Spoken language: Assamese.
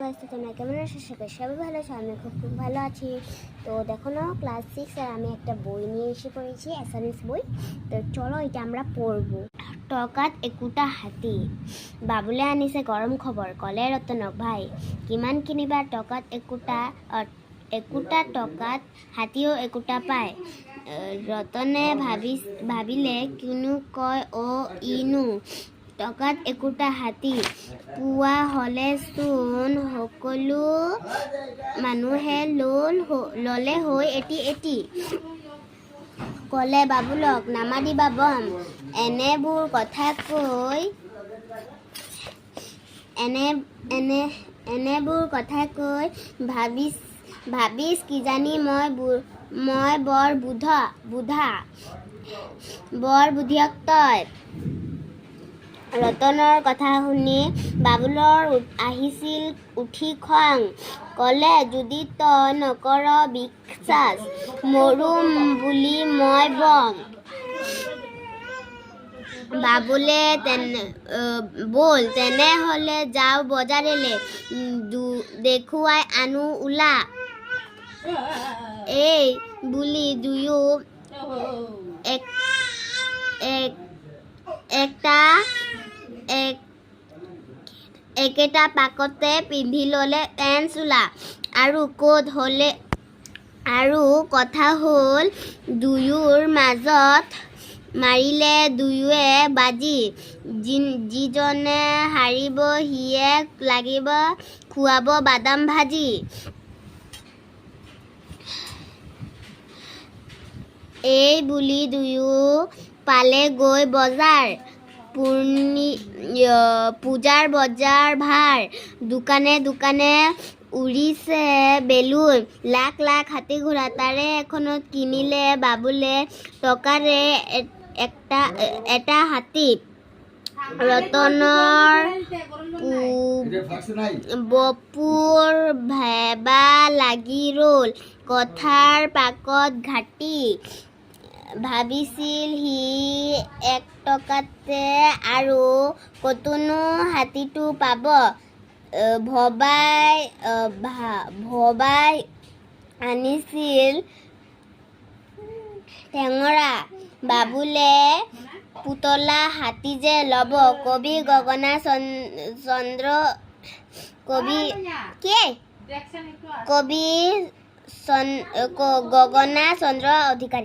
তোমরা কেমন আছো? সবাই ভালো আছো? আমি খুব ভালো আছি। তো দেখো না, ক্লাস 6 আর আমি একটা বই নিয়ে এসে পড়েছি, এসামিস বই। তো চলো এটা আমরা পড়বো। টকাত একুটা হাতী, বাবুলে আনিছে গৰম খবৰ, ক'লে ৰতনক ভাই কিমান কিনিবা টকাত একুটা টকাত হাতীও একুটা পায়। ৰতনে ভাবিলে কিনো কয় ইনো টকাত একুটা হাতী পোৱা হ'লে চোন সকলো মানুহে ল'লে হৈ এটি ক'লে বাবুলক নামাৰিবা বম। এনেবোৰ কথা কৈ ভাবিছ কিজানি মই বৰ বুধিয়ক তই। ৰতনৰ কথা শুনি বাবুলৰ আহিছিল উঠি খং, ক'লে যদি তই নকৰ বিশ্বাস মৰুম বুলি মই বম। বাবুলে ব'ল তেনেহ'লে যাওঁ বজাৰলে, দেখুৱাই আনো ওলা। এই বুলি দুয়ো একেটা পাকতে পিন্ধি ল'লে পেন্ট চোলা। আৰু কথা হ'ল দুয়োৰ মাজত মাৰিলে দুয়োৱে বাজি, যিজনে হাৰিব সিয়ে লাগিব খুৱাব বাদাম ভাজি। এই বুলি দুয়ো পালে গৈ বজাৰ, পূজাৰ বজাৰ ভাৰ, দোকানে উৰিছে বেলুন, লাখ হাতী ঘোঁৰা, তাৰে এখনত কিনিলে বাবুলে টকাৰে এটা হাতী। ৰতনৰ বপুৰ ভেবা লাগি ৰ'ল কথাৰ পাকত ঘাটি, ভাবিছিল সি এক টকাতে আৰু কতনো হাতীটো পাব। ভবাই আনিছিল টেঙৰা, বাবুলে পুতলা হাতী যে ল'ব। কবি গগনা চন্দ্ৰ অধিকাৰী।